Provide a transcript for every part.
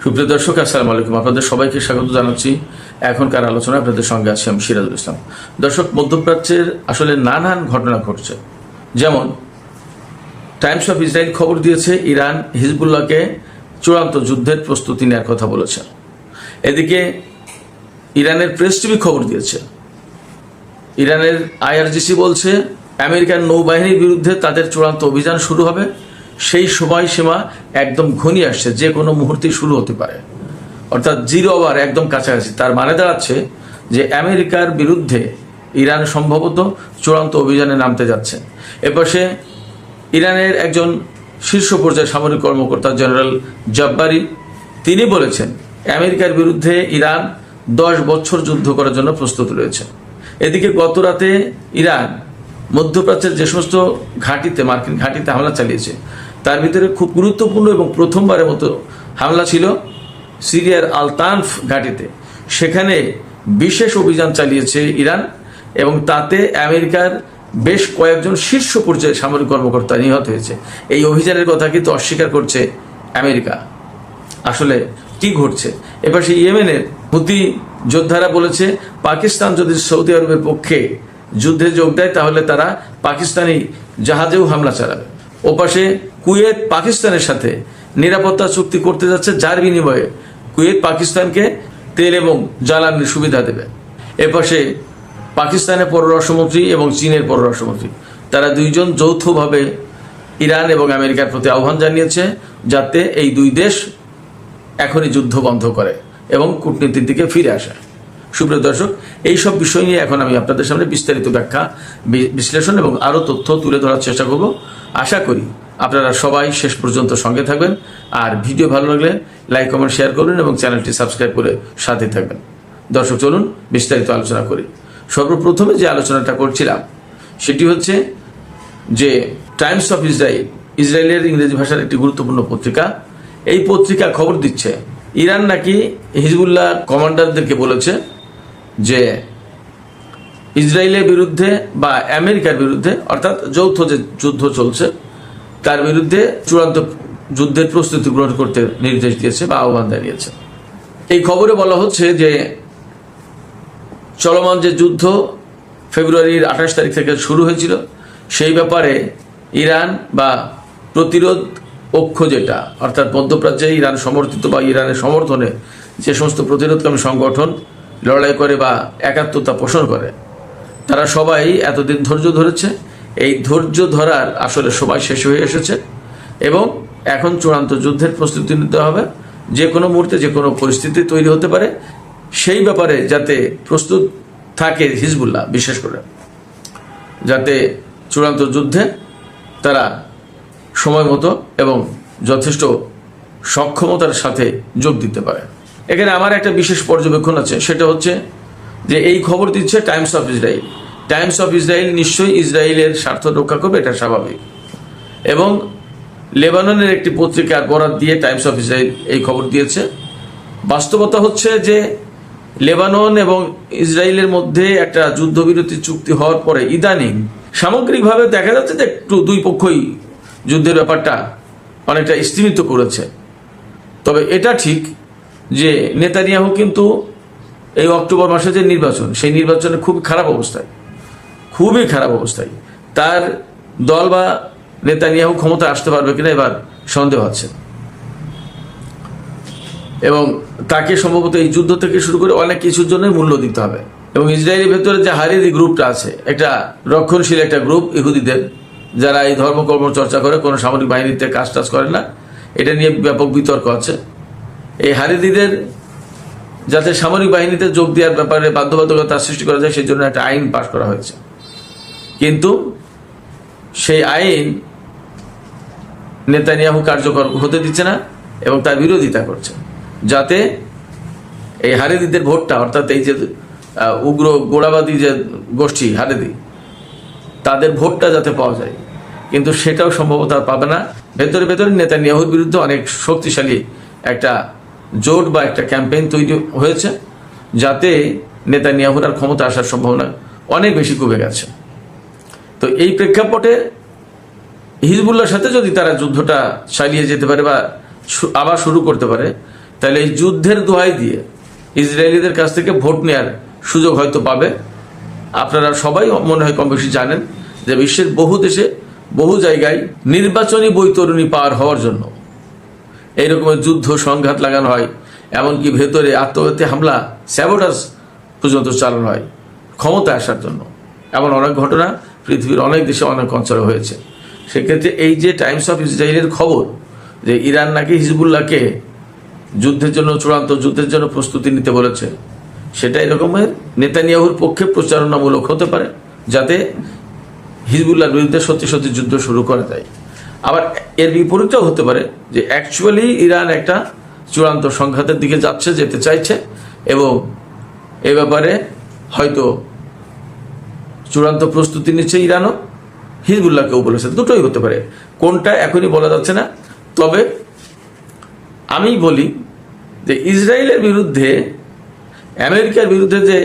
সুপ্রিয় দর্শক, আসসালামু আলাইকুম। আপনাদের সবাইকে স্বাগত জানাচ্ছি। এখনকার আলোচনা আপনাদের সঙ্গে আছি আমি সিরাজুল ইসলাম। দর্শক, মধ্যপ্রাচ্যের আসলে নানান ঘটনা ঘটছে। যেমন টাইমস অফ ইসরায়েল খবর দিয়েছে ইরান হিজবুল্লাহকে চূড়ান্ত যুদ্ধের প্রস্তুতি নেওয়ার কথা বলেছে। এদিকে ইরানের প্রেস টিভি খবর দিয়েছে, ইরানের IRGC বলছে আমেরিকান নৌবাহিনীর বিরুদ্ধে তাদের চূড়ান্ত অভিযান শুরু হবে। সেই সময়সীমা একদম ঘনিয়ে আসছে, যে কোনো মুহূর্তেই শুরু হতে পারে, অর্থাৎ 0 আওয়ার একদম কাছাকাছি। তার মানে দাঁড়াচ্ছে যে আমেরিকার বিরুদ্ধে ইরান সম্ভবত চূড়ান্ত অভিযানে নামতে যাচ্ছে। এপাশে ইরানের একজন শীর্ষ পর্যায়ের সামরিক কর্মকর্তা জেনারেল জাব্বারি তিনি বলেছেন আমেরিকার বিরুদ্ধে ইরান 10 বছর যুদ্ধ করার জন্য প্রস্তুত রয়েছে। এদিকে গত রাতে ইরান মধ্যপ্রাচ্যের যে সমস্ত ঘাঁটিতে, মার্কিন ঘাঁটিতে হামলা চালিয়েছে, তার ভিতরে খুব গুরুত্বপূর্ণ এবং প্রথমবারের মতো হামলা ছিল সিরিয়ার আল তানফ ঘাঁটিতে। সেখানে বিশেষ অভিযান চালিয়েছে ইরান এবং তাতে আমেরিকার বেশ কয়েকজন শীর্ষ পর্যায়ের সামরিক কর্মকর্তা নিহত হয়েছে। এই অভিযানের কথা কিন্তু অস্বীকার করছে আমেরিকা। আসলে কি ঘটছে? এবার সেই ইয়েমেনের হুতি যোদ্ধারা বলেছে পাকিস্তান যদি সৌদি আরবের পক্ষে যুদ্ধে যোগ দেয় তাহলে তারা পাকিস্তানি জাহাজেও হামলা চালাবে। ওপাশে কুয়েত পাকিস্তানের সাথে নিরাপত্তা চুক্তি করতে যাচ্ছে, যার বিনিময়ে কুয়েত পাকিস্তানকে তেল এবং জ্বালানির সুবিধা দেবে। এপাশে পাকিস্তানের পররাষ্ট্রমন্ত্রী এবং চীনের পররাষ্ট্রমন্ত্রী তারা দুইজন যৌথভাবে ইরান এবং আমেরিকার প্রতি আহ্বান জানিয়েছে যাতে এই দুই দেশ এখনই যুদ্ধ বন্ধ করে এবং কূটনীতির দিকে ফিরে আসে। সুপ্রিয় দর্শক, এইসব বিষয় নিয়ে এখন আমি আপনাদের সামনে বিস্তারিত ব্যাখ্যা, বিশ্লেষণ এবং আরও তথ্য তুলে ধরার চেষ্টা করব। আশা করি আপনারা সবাই শেষ পর্যন্ত সঙ্গে থাকবেন। আর ভিডিও ভালো লাগলে লাইক, কমেন্ট, শেয়ার করুন এবং চ্যানেলটি সাবস্ক্রাইব করে সাথে থাকবেন। দর্শক, চলুন বিস্তারিত আলোচনা করি। সর্বপ্রথমে যে আলোচনাটা করছিলাম সেটি হচ্ছে যে টাইমস অফ ইসরায়েল, ইসরায়েলের ইংরেজি ভাষার একটি গুরুত্বপূর্ণ পত্রিকা, এই পত্রিকা খবর দিচ্ছে ইরান নাকি হিজবুল্লাহ কমান্ডারদেরকে বলেছে যে ইসরায়েলের বিরুদ্ধে বা আমেরিকার বিরুদ্ধে, অর্থাৎ যৌথ যে যুদ্ধ চলছে তার বিরুদ্ধে চূড়ান্ত যুদ্ধের প্রস্তুতি গ্রহণ করতে নির্দেশ দিয়েছে বা আহ্বান জানিয়েছে। এই খবরে বলা হচ্ছে যে চলমান যে যুদ্ধ ফেব্রুয়ারির 28 তারিখ থেকে শুরু হয়েছিল, সেই ব্যাপারে ইরান বা প্রতিরোধ পক্ষ যেটা, অর্থাৎ মধ্যপ্রাচ্যে ইরান সমর্থিত বা ইরানের সমর্থনে যে সমস্ত প্রতিরোধকামী সংগঠন লড়াই করে বা একাত্মতা পোষণ করে, তারা সবাই এতদিন ধৈর্য ধরেছে। এই ধৈর্য ধরার আসলে সময় শেষ হয়ে এসেছে এবং এখন চূড়ান্ত যুদ্ধের প্রস্তুতি নিতে হবে। যে কোনো মুহূর্তে যে কোনো পরিস্থিতি তৈরি হতে পারে, সেই ব্যাপারে যাতে প্রস্তুত থাকে হিজবুল্লাহ, বিশেষ করে যাতে চূড়ান্ত যুদ্ধে তারা সময় মতো এবং যথেষ্ট সক্ষমতার সাথে যোগ দিতে পারে। এখানে আমার একটা বিশেষ পর্যবেক্ষণ আছে, সেটা হচ্ছে যে এই খবর দিচ্ছে Times of Israel. Times of Israel নিশ্চয়ই ইসরায়েলের স্বার্থ রক্ষা করবে, এটা স্বাভাবিক। এবং লেবাননের একটি পত্রিকার বরাত দিয়ে টাইমস অফ ইসরায়েল এই খবর দিয়েছে। বাস্তবতা হচ্ছে যে লেবানন এবং ইসরায়েলের মধ্যে একটা যুদ্ধবিরতি চুক্তি হওয়ার পরে ইদানিং সামগ্রিকভাবে দেখা যাচ্ছে যে একটু দুই পক্ষই যুদ্ধের ব্যাপারটা অনেকটা স্তীমিত করেছে। তবে এটা ঠিক যে নেতানিয়াহু কিন্তু এই অক্টোবর মাসে যে নির্বাচন, সেই নির্বাচনে খুবই খারাপ অবস্থায় তার দল বা নেতানিয়াহু ক্ষমতা আসতে পারবে কিনা এবার সন্দেহ আছে। এবং তাকে সম্ভবত এই যুদ্ধ থেকে শুরু করে অনেক কিছুর জন্য মূল্য দিতে হবে। এবং ইসরায়েলের ভেতরে যে হারিদি গ্রুপটা আছে, একটা রক্ষণশীল একটা গ্রুপ ইহুদিদের, যারা এই ধর্মকর্ম চর্চা করে, কোনো সামরিক বাহিনীতে কাজ করে না, এটা নিয়ে ব্যাপক বিতর্ক আছে। এই হারিদিদের যাতে সামরিক বাহিনীতে যোগ দেওয়ার ব্যাপারে বাধ্যবাধকতা সৃষ্টি করা যায়, সেই জন্য একটা আইন পাশ করা হয়েছে। কিন্তু সেই আইন নেতানিয়াহু কার্যকর হতে দিচ্ছে না এবং তার বিরোধিতা করছে, যাতে এই হারেদিদের ভোটটা, অর্থাৎ এই যে উগ্র গোড়াবাদী যে গোষ্ঠী হারেদি, তাদের ভোটটা যাতে পাওয়া যায়। কিন্তু সেটাও সম্ভবত আর পাবে না। ভেতরে নেতানিয়াহুর বিরুদ্ধে অনেক শক্তিশালী একটা জোট বা একটা ক্যাম্পেইন তৈরি হয়েছে, যাতে নেতানিয়াহুর আর ক্ষমতা আসার সম্ভাবনা অনেক বেশি কমে গেছে। তো এই প্রেক্ষাপটে হিজবুল্লাহর সাথে যদি তারা যুদ্ধটা চালিয়ে যেতে পারে বা আবার শুরু করতে পারে, তাহলে এই যুদ্ধের দোহাই দিয়ে ইসরায়েলিদের কাছ থেকে ভোট নেওয়ার সুযোগ হয়তো পাবে। আপনারা সবাই মনে হয় কম বেশি জানেন যে বিশ্বের বহু দেশে বহু জায়গায় নির্বাচনী বৈতরণী পার হওয়ার জন্য এই রকমের যুদ্ধ সংঘাত লাগানো হয়, এমনকি ভেতরে আত্মঘাতী হামলা স্যাবোটাজ পর্যন্ত চালানো হয় ক্ষমতা আসার জন্য। এমন অনেক ঘটনা পৃথিবীর অনেক দেশে অনেক অঞ্চলে হয়েছে। সেক্ষেত্রে এই যে টাইমস অফ ইসরায়েলের খবর যে ইরান নাকি হিজবুল্লাহকে যুদ্ধের জন্য চূড়ান্ত যুদ্ধের জন্য প্রস্তুতি নিতে বলেছে, সেটা এরকমের নেতানিয়াহুর পক্ষে প্রচারণামূলক হতে পারে, যাতে হিজবুল্লাহর বিরুদ্ধে সত্যি সত্যি যুদ্ধ শুরু করা যায়। আবার এর বিপরীতটাও হতে পারে যে অ্যাকচুয়ালি ইরান একটা চূড়ান্ত সংঘাতের দিকে যেতে চাইছে এবং এ ব্যাপারে হয়তো চূড়ান্ত প্রস্তুতি নিচ্ছে ইরানও, হিজবুল্লাহকেও বলেছে। দুটোই হতে পারে, কোনটা এখনই বলা যাচ্ছে না। তবে আমি বলি যে ইসরায়েলের বিরুদ্ধে আমেরিকার বিরুদ্ধে যে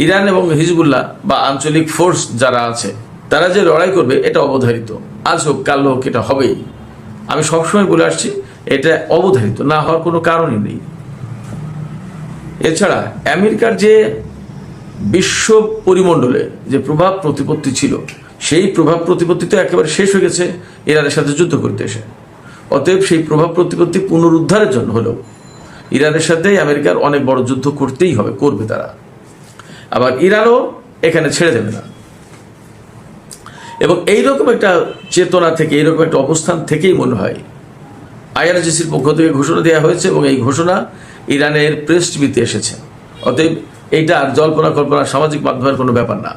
ইরান এবং হিজবুল্লাহ বা আঞ্চলিক ফোর্স যারা আছে তারা যে লড়াই করবে, এটা অবধারিত। আজ হোক কাল হোক এটা হবেই। আমি সবসময় বলে আসছি এটা অবধারিত, না হওয়ার কোনো কারণই নেই। এছাড়া আমেরিকার যে বিশ্ব পরিমণ্ডলে যে প্রভাব প্রতিপত্তি ছিল, সেই প্রভাব প্রতিপত্তি তো একেবারে শেষ হয়ে গেছে ইরানের সাথে যুদ্ধ করতে এসে। অতএব সেই প্রভাব প্রতিপত্তি পুনরুদ্ধারের জন্য হলেও ইরানের সাথে আমেরিকার অনেক বড় যুদ্ধ করতেই হবে, করবে তারা। আবার ইরানও এখানে ছেড়ে দেবে না। এবং এইরকম একটা চেতনা থেকে, এইরকম একটা অবস্থান থেকেই মনে হয় আইআরজিসির পক্ষ থেকে ঘোষণা দেওয়া হয়েছে এবং এই ঘোষণা ইরানের প্রেস টিভিতে এসেছে। অতএব এইটা আর জল্পনা কল্পনা সামাজিক মাধ্যমের কোনো ব্যাপার না।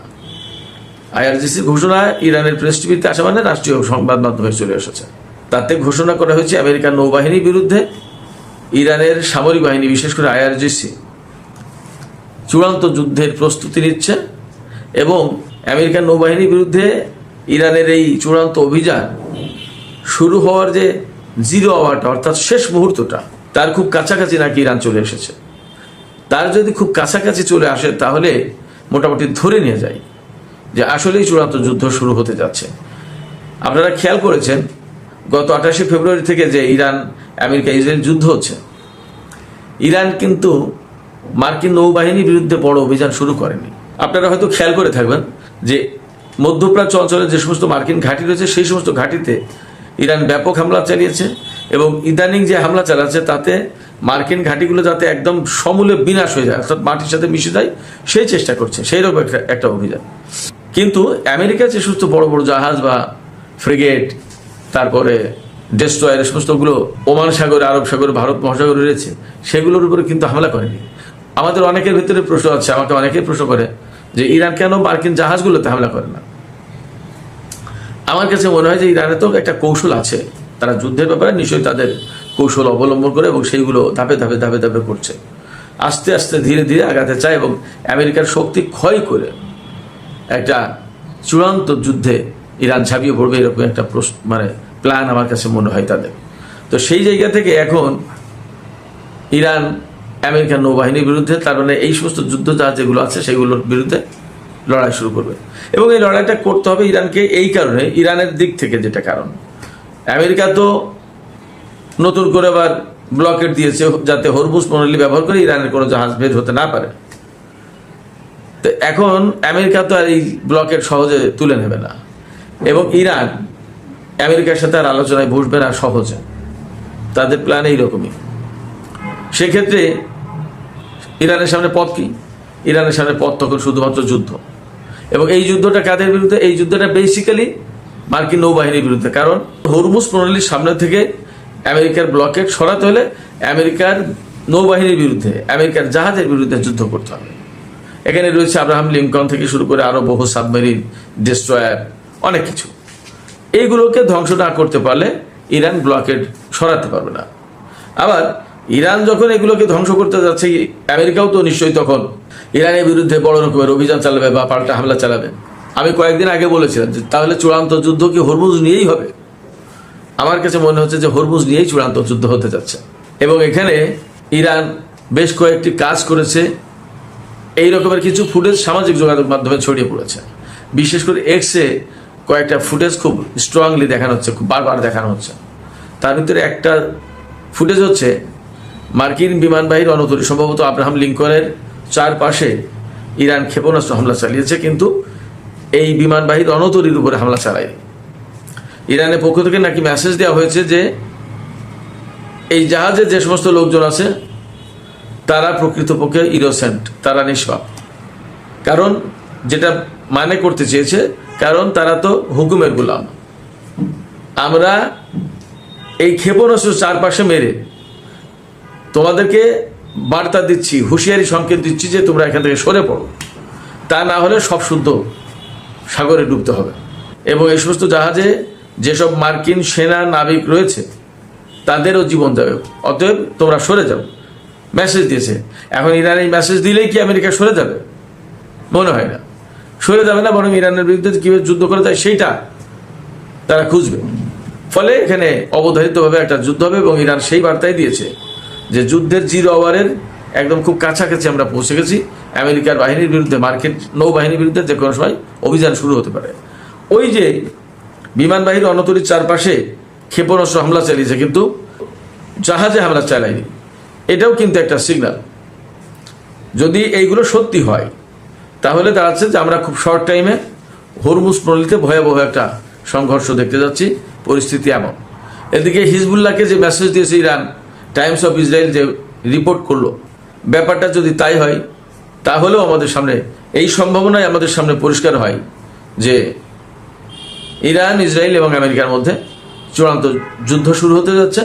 আইআরজিসির ঘোষণা ইরানের প্রেস টিভিতে আসা মানে রাষ্ট্রীয় সংবাদ মাধ্যমে চলে এসেছে। তাতে ঘোষণা করা হয়েছে আমেরিকার নৌবাহিনীর বিরুদ্ধে ইরানের সামরিক বাহিনী, বিশেষ করে আইআরজিসি চূড়ান্ত যুদ্ধের প্রস্তুতি নিচ্ছে এবং আমেরিকান নৌবাহিনীর বিরুদ্ধে ইরানের এই চূড়ান্ত অভিযান শুরু হওয়ার যে জিরো আওয়ারটা, অর্থাৎ শেষ মুহূর্তটা, তার খুব কাছাকাছি নাকি ইরান চলে এসেছে। তার যদি খুব কাছাকাছি চলে আসে তাহলে মোটামুটি ধরে নিয়ে যায় যে আসলেই চূড়ান্ত যুদ্ধ শুরু হতে যাচ্ছে। আপনারা খেয়াল করেছেন গত 28শে ফেব্রুয়ারি থেকে যে ইরান আমেরিকা ইসরায়েল যুদ্ধ হচ্ছে, ইরান কিন্তু মার্কিন নৌবাহিনীর বিরুদ্ধে বড় অভিযান শুরু করেনি। আপনারা হয়তো খেয়াল করে থাকবেন যে মধ্যপ্রাচ্য অঞ্চলে যে সমস্ত মার্কিন ঘাঁটি রয়েছে সেই সমস্ত ঘাঁটিতে ইরান ব্যাপক হামলা চালিয়েছে এবং ইদানিং যে হামলা চালাচ্ছে তাতে মার্কিন ঘাঁটিগুলো যাতে একদম সমূলে বিনাশ হয়ে যায়, অর্থাৎ মাটির সাথে মিশে যায়, সেই চেষ্টা করছে। সেই রকম একটা অভিযান। কিন্তু আমেরিকা যে সমস্ত বড় বড় জাহাজ বা ফ্রিগেট, তারপরে ডেস্ট্রয়ার, সমস্তগুলো ওমান সাগরে, আরব সাগরে, ভারত মহাসাগরে রয়েছে, সেগুলোর উপরে কিন্তু হামলা করেনি। আমাদের অনেকের ভিতরে প্রশ্ন আছে, আমাকে অনেকেই প্রশ্ন করে যে ইরান কেন মার্কিন জাহাজগুলোতে হামলা করে না। আমার কাছে মনে হয় যে ইরানে তো একটা কৌশল আছে, তারা যুদ্ধের ব্যাপারে নিশ্চয়ই তাদের কৌশল অবলম্বন করে এবং সেইগুলো ধাপে ধাপে ধাপে ধাপে করছে, আস্তে আস্তে ধীরে ধীরে আগাতে চায় এবং আমেরিকার শক্তি ক্ষয় করে একটা চূড়ান্ত যুদ্ধে ইরান ঝাঁপিয়ে পড়বে, এরকম একটা প্ল্যান আমার কাছে মনে হয় তাদের। তো সেই জায়গা থেকে এখন ইরান আমেরিকান নৌবাহিনীর বিরুদ্ধে, তার মানে এই সমস্ত যুদ্ধ জাহাজ যেগুলো আছে সেগুলোর বিরুদ্ধে লড়াই শুরু করবে এবং এই লড়াইটা করতে হবে ইরানকে। এই কারণে ইরানের দিক থেকে যেটা কারণ, আমেরিকা তো নতুন করে আবার ব্লকেট দিয়েছে যাতে হরমুজ প্রণালী ব্যবহার করে ইরানের কোনো জাহাজ বের হতে না পারে। তো এখন আমেরিকা তো আর এই ব্লকেট সহজে তুলে নেবে না এবং ইরান আমেরিকার সাথে আর আলোচনায় বসবে না সহজে, তাদের প্ল্যান এইরকমই। সেক্ষেত্রে ইরানের সামনে পথ কি? ইরানের সামনে পথ তখন শুধুমাত্র যুদ্ধ। এবং এই যুদ্ধটা কাদের বিরুদ্ধে? এই যুদ্ধটা বেসিক্যালি মার্কিন নৌবাহিনীর বিরুদ্ধে। কারণ হরমুজ প্রণালীর সামনে থেকে আমেরিকার ব্লকেট সরাতে হলে আমেরিকার নৌবাহিনীর বিরুদ্ধে, আমেরিকার জাহাজের বিরুদ্ধে যুদ্ধ করতে হবে। এখানে রয়েছে আব্রাহাম লিঙ্কন থেকে শুরু করে আরও বহু সাবমেরিন, ডেস্ট্রয়ার, অনেক কিছু। এইগুলোকে ধ্বংস না করতে পারলে ইরান ব্লকেট সরাতে পারবে না। আবার ইরান যখন এগুলোকে ধ্বংস করতে যাচ্ছে, আমেরিকাও তো নিশ্চয়ই তখন ইরানের বিরুদ্ধে বড় রকমের অভিযান চালাবে বা পাল্টা হামলা চালাবে। আমি কয়েকদিন আগে বলেছিলাম যে তাহলে চূড়ান্ত যুদ্ধ কি হরমুজ নিয়েই হবে? আমার কাছে মনে হচ্ছে যে হরমুজ নিয়েই চূড়ান্ত যুদ্ধ হতে যাচ্ছে। এবং এখানে ইরান বেশ কয়েকটি কাজ করেছে, এই রকমের কিছু ফুটেজ সামাজিক যোগাযোগ মাধ্যমে ছড়িয়ে পড়েছে। বিশেষ করে এক্সে কয়েকটা ফুটেজ খুব স্ট্রংলি দেখানো হচ্ছে, খুব বারবার দেখানো হচ্ছে। তার ভিতরে একটা ফুটেজ হচ্ছে মার্কিন বিমানবাহী রণতরী সম্ভবত আব্রাহাম লিঙ্কনের চারপাশে ইরান ক্ষেপণাস্ত্র হামলা চালিয়েছে, কিন্তু এই বিমানবাহী রণতরীর উপরে হামলা চালায়নি। ইরানের পক্ষ থেকে নাকি মেসেজ দেওয়া হয়েছে যে এই জাহাজে যে সমস্ত লোকজন আছে তারা প্রকৃতপক্ষে ইনোসেন্ট, তারা নিষ্পাপ। কারণ যেটা মানে করতে চেয়েছে, কারণ তারা তো হুকুমের গোলাম। আমরা এই ক্ষেপণাস্ত্র চারপাশে মেরে তোমাদেরকে বার্তা দিচ্ছি, হুঁশিয়ারি সংকেত দিচ্ছি যে তোমরা এখান থেকে সরে পড়ো, তা না হলে সব শুদ্ধ সাগরে ডুবতে হবে। এবং এই সমস্ত জাহাজে যেসব মার্কিন সেনা নাবিক রয়েছে তাদেরও জীবন দেবে, অতএব তোমরা সরে যাও, মেসেজ দিয়েছে। এখন ইরান এই মেসেজ দিলেই কি আমেরিকা সরে যাবে? মনে হয় না, সরে যাবে না, বরং ইরানের বিরুদ্ধে কীভাবে যুদ্ধ করে যায় সেইটা তারা খুঁজবে। ফলে এখানে অবধারিতভাবে একটা যুদ্ধ হবে এবং ইরান সেই বার্তাই দিয়েছে যে যুদ্ধের 0 আওয়ারের একদম খুব কাছাকাছি আমরা পৌঁছে গেছি। আমেরিকার বাহিনীর বিরুদ্ধে, মার্কিন নৌবাহিনীর বিরুদ্ধে যে কোনো সময় অভিযান শুরু হতে পারে। ওই যে বিমানবাহী রণতরীর চারপাশে ক্ষেপণাস্ত্র হামলা চালিয়েছে, কিন্তু জাহাজে হামলা চালায়নি, এটাও কিন্তু একটা সিগন্যাল। যদি এইগুলো সত্যি হয় তাহলে দাঁড়াচ্ছে যে আমরা খুব শর্ট টাইমে হরমুজ প্রণালীতে ভয়াবহ একটা সংঘর্ষ দেখতে যাচ্ছি। পরিস্থিতি এমন। এদিকে হিজবুল্লাহকে যে মেসেজ দিয়েছে ইরান, টাইমস অফ ইসরায়েল যে রিপোর্ট করলো, ব্যাপারটা যদি তাই হয় তাহলেও আমাদের সামনে এই সম্ভাবনাই আমাদের সামনে পরিষ্কার হয় যে ইরান, ইসরায়েল এবং আমেরিকার মধ্যে চূড়ান্ত যুদ্ধ শুরু হতে যাচ্ছে।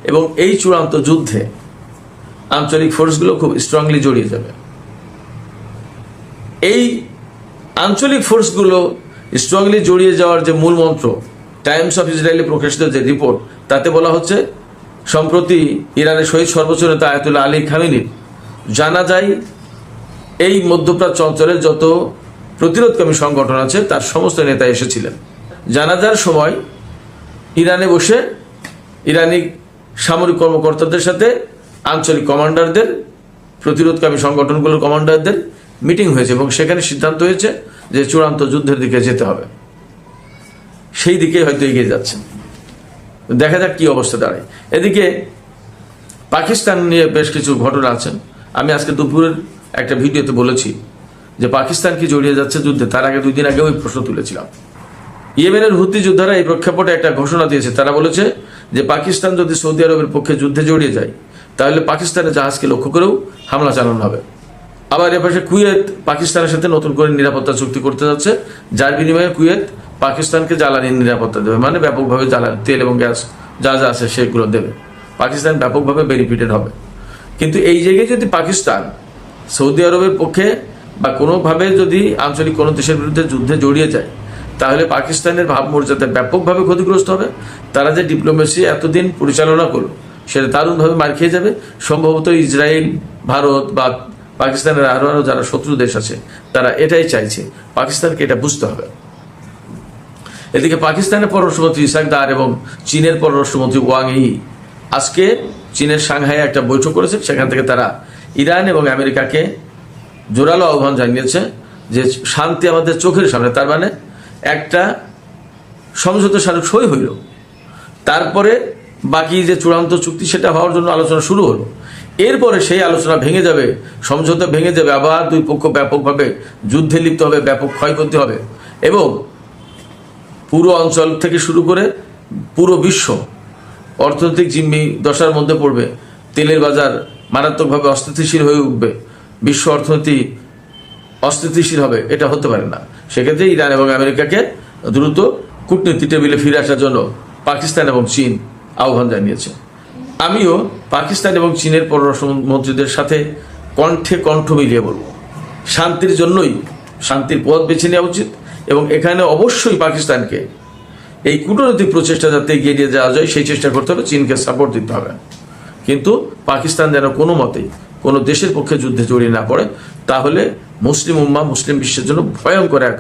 এবং এই চূড়ান্ত যুদ্ধে আঞ্চলিক ফোর্সগুলো খুব স্ট্রংলি জড়িয়ে যাবে। এই আঞ্চলিক ফোর্সগুলো স্ট্রংলি জড়িয়ে যাওয়ার যে মূল মন্ত্র, টাইমস অফ ইসরায়েলে প্রকাশিত যে রিপোর্ট, তাতে বলা হচ্ছে সম্প্রতি ইরানের শহীদ সর্বোচ্চ নেতা আয়াতুল্লাহ আলী খামেনির জানা যায় এই মধ্যপ্রাচ্য অঞ্চলের যত প্রতিরোধকামী সংগঠন আছে তার সমস্ত নেতা এসেছিলেন। জানাজার সময় ইরানে বসে ইরানি সামরিক কর্মকর্তাদের সাথে আঞ্চলিক কমান্ডারদের, প্রতিরোধকামী সংগঠনগুলোর কমান্ডারদের মিটিং হয়েছে এবং সেখানে সিদ্ধান্ত হয়েছে যে চূড়ান্ত যুদ্ধের দিকে যেতে হবে। সেই দিকে হয়তো এগিয়ে যাচ্ছে। দেখা যাক কি অবস্থা দাঁড়ায়। এদিকে পাকিস্তান নিয়ে বেশ কিছু ঘটনা আছে। আমি আজকে দুপুরের একটা ভিডিওতে বলেছি যে পাকিস্তান কি জড়িয়ে যাচ্ছে যুদ্ধে। তার আগে 2 দিন আগে ওই প্রশ্ন তুলেছিলাম। ইয়েমেনের হুতি যোদ্ধারা এই প্রেক্ষাপটে একটা ঘোষণা দিয়েছে। তারা বলেছে যে পাকিস্তান যদি সৌদি আরবের পক্ষে যুদ্ধে জড়িয়ে যায় তাহলে পাকিস্তানের জাহাজকে লক্ষ্য করেও হামলা চালানো হবে। আবার এপাশে কুয়েত পাকিস্তানের সাথে নতুন করে নিরাপত্তা চুক্তি করতে যাচ্ছে, যার বিনিময়ে কুয়েত পাকিস্তানকে জ্বালানির নিরাপত্তা দেবে, মানে ব্যাপকভাবে জ্বালানি, তেল এবং গ্যাস যা যা আছে সেগুলো দেবে। পাকিস্তান ব্যাপকভাবে বেনিফিটেড হবে। কিন্তু এই জায়গায় যদি পাকিস্তান সৌদি আরবের পক্ষে বা কোনোভাবে যদি আঞ্চলিক কোনো দেশের বিরুদ্ধে যুদ্ধে জড়িয়ে যায় তাহলে পাকিস্তানের ভাবমর্যাদা ব্যাপকভাবে ক্ষতিগ্রস্ত হবে। তারা যে ডিপ্লোমেসি এতদিন পরিচালনা করলো সেটা দারুণভাবে মার খেয়ে যাবে। সম্ভবত ইসরায়েল, ভারত বা পাকিস্তানের আরও যারা শত্রু দেশ আছে তারা এটাই চাইছে, পাকিস্তানকে এটা বুঝতে হবে। এদিকে পাকিস্তানের পররাষ্ট্রমন্ত্রী ইসাক দার এবং চীনের পররাষ্ট্রমন্ত্রী ওয়াং ই আজকে চীনের সাংহাইয়ে একটা বৈঠক করেছে। সেখান থেকে তারা ইরান এবং আমেরিকাকে জোরালো আহ্বান জানিয়েছে যে শান্তি আমাদের চোখের সামনে। তার মানে একটা সমঝোতা স্মারক সই হইল, তারপরে বাকি যে চূড়ান্ত চুক্তি সেটা হওয়ার জন্য আলোচনা শুরু হলো। এরপরে সেই আলোচনা ভেঙে যাবে, সমঝোতা ভেঙে যাবে, আবার দুই পক্ষ ব্যাপকভাবে যুদ্ধে লিপ্ত হবে, ব্যাপক ক্ষয়ক্ষতি হবে এবং পুরো অঞ্চল থেকে শুরু করে পুরো বিশ্ব অর্থনৈতিক জিম্মি দশার মধ্যে পড়বে। তেলের বাজার মারাত্মকভাবে অস্থিতিশীল হয়ে উঠবে, বিশ্ব অর্থনীতি অস্থিতিশীল হবে। এটা হতে পারে না। সেক্ষেত্রে ইরান এবং আমেরিকাকে দ্রুত কূটনীতি টেবিলে ফিরে আসার জন্য পাকিস্তান এবং চীন আহ্বান জানিয়েছে। আমিও পাকিস্তান এবং চীনের পররাষ্ট্রমন্ত্রীদের সাথে কণ্ঠে কণ্ঠ মিলিয়ে বলবো, শান্তির জন্যই শান্তির পথ বেছে নেওয়া উচিত এবং এখানে অবশ্যই পাকিস্তানকে এই কূটনৈতিক প্রচেষ্টা যাতে এগিয়ে নিয়ে যাওয়া যায় সেই চেষ্টা করতে হবে, চীনকে সাপোর্ট দিতে হবে। কিন্তু পাকিস্তান যেন কোনো মতেই কোনো দেশের পক্ষে যুদ্ধে জড়িয়ে না পড়ে, তাহলে মুসলিম উম্মাহ, মুসলিম বিশ্বের জন্য ভয়ঙ্কর এক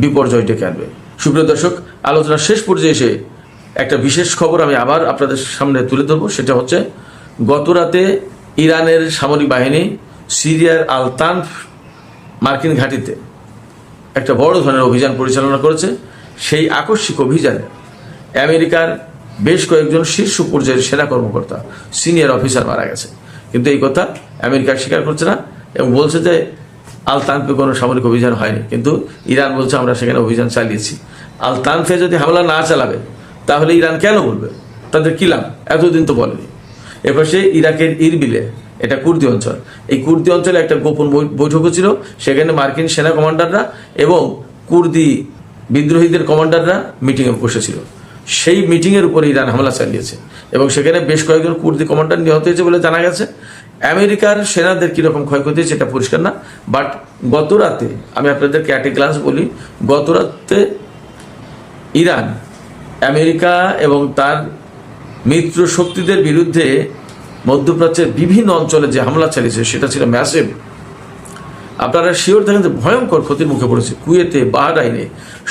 বিপর্যয় ডেকে আনবে। সুপ্রিয় দর্শক, আলোচনার শেষ পর্যায়ে এসে একটা বিশেষ খবর আমি আবার আপনাদের সামনে তুলে ধরবো। সেটা হচ্ছে গতরাতে ইরানের সামরিক বাহিনী সিরিয়ার আল তানফ মার্কিন ঘাঁটিতে একটা বড় ধরনের অভিযান পরিচালনা করেছে। সেই আকস্মিক অভিযানে আমেরিকার বেশ কয়েকজন শীর্ষ পর্যায়ের সেনা কর্মকর্তা, সিনিয়র অফিসার মারা গেছে। কিন্তু এই কথা আমেরিকা স্বীকার করছে না এবং বলছে যে আল তানফে কোনো সামরিক অভিযান হয়নি, কিন্তু ইরান বলছে আমরা সেখানে অভিযান চালিয়েছি। আল তানফে যদি হামলা না চালাবে তাহলে ইরান কেন বলবে? তাদের কি লাভ? এতদিন তো বলেনি। এরপর সে ইরাকের ইরবিলে, এটা কুর্দি অঞ্চল, এই কুর্দি অঞ্চলে একটা গোপন বৈঠকও ছিল। সেখানে মার্কিন সেনা কমান্ডাররা এবং কুর্দি বিদ্রোহীদের কমান্ডাররা মিটিংয়ে বসেছিল। সেই মিটিংয়ের উপরে ইরান হামলা চালিয়েছে এবং সেখানে বেশ কয়েকজন কুর্দি কমান্ডার নিহত হয়েছে বলে জানা গেছে। আমেরিকার সেনাদের কীরকম ক্ষয়ক্ষতি হয়েছে এটা পরিষ্কার না, বাট গত রাতে আমি আপনাদেরকে অ্যাট এ গ্লান্স বলি, গত রাতে ইরান আমেরিকা এবং তার মিত্র শক্তিদের বিরুদ্ধে মধ্যপ্রাচ্যের বিভিন্ন অঞ্চলে যে হামলা চালিয়েছে সেটা ছিল ম্যাসিভ। আপনারা শিওর থাকেন যে ভয়ঙ্কর ক্ষতির মুখে পড়েছে কুয়েতে, বাহরাইনে,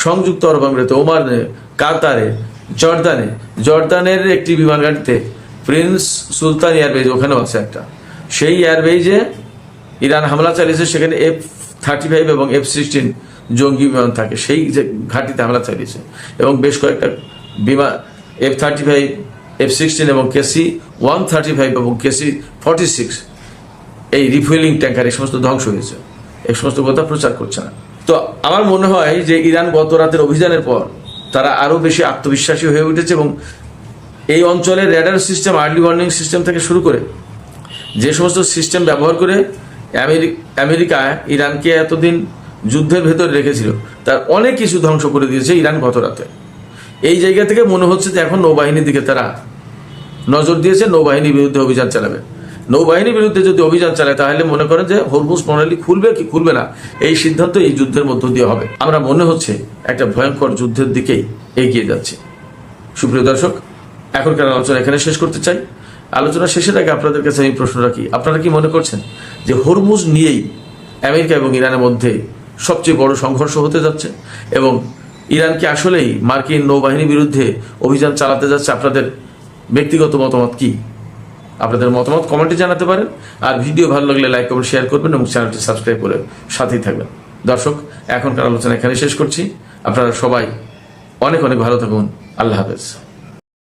সংযুক্ত আরব আমিরাতে, ওমানে, কাতারে, জর্দানের একটি বিমান ঘাঁটিতে, প্রিন্স সুলতান এয়ারবেজ ওখানেও আছে একটা, সেই এয়ারবেজে ইরান হামলা চালিয়েছে। সেখানে F-35 এবং F-16 জঙ্গি বিমান থাকে, সেই যে ঘাঁটিতে হামলা চালিয়েছে এবং বেশ কয়েকটা বিমান F-35, F-16 এবং KC-135 এবং KC-46 এই রিফুয়েলিং ট্যাঙ্কার এই সমস্ত ধ্বংস হয়েছে। এই সমস্ত কথা প্রচার করছে না। তো আমার মনে হয় যে ইরান গত রাতের অভিযানের পর তারা আরও বেশি আত্মবিশ্বাসী হয়ে উঠেছে এবং এই অঞ্চলের radar system, early warning system থেকে শুরু করে যে সমস্ত সিস্টেম ব্যবহার করে আমেরিকা ইরানকে এতদিন যুদ্ধের ভেতর রেখেছিল তার অনেক কিছু ধ্বংস করে দিয়েছে ইরান গত রাতে। এই জায়গা থেকে মনে হচ্ছে যে এখন নৌবাহিনীর দিকে তারা নজর দিয়েছে, নৌবাহিনীর বিরুদ্ধে অভিযান চালাবে। নৌবাহিনীর বিরুদ্ধে যদি অভিযান চালায় তাহলে মনে করেন যে হরমুজ প্রণালী খুলবে কি খুলবে না এই সিদ্ধান্ত এই যুদ্ধের মধ্য দিয়ে হবে। আমরা মনে হচ্ছে একটা ভয়ঙ্কর যুদ্ধের দিকেই এগিয়ে যাচ্ছে। সুপ্রিয় দর্শক, এখনকার আলোচনা এখানে শেষ করতে চাই। আলোচনা শেষের আগে আপনাদের কাছে আমি প্রশ্ন রাখি, আপনারা কি মনে করছেন যে হরমুজ নিয়েই আমেরিকা এবং ইরানের মধ্যে সবচেয়ে বড় সংঘর্ষ হতে যাচ্ছে এবং ইরান কি আসলেই মার্কিন নৌবাহিনীর বিরুদ্ধে অভিযান চালাতে যাচ্ছে? আপনাদের ব্যক্তিগত মতামত কি? আপনাদের মতামত কমেন্টে জানাতে পারেন। আর ভিডিও ভালো লাগলে লাইক কমেন্ট শেয়ার করবেন এবং চ্যানেলটি সাবস্ক্রাইব করে সাথেই থাকবেন। দর্শক, এখনকার আলোচনা এখানে শেষ করছি। আপনারা সবাই অনেক অনেক ভালো থাকুন। আল্লাহ হাফেজ।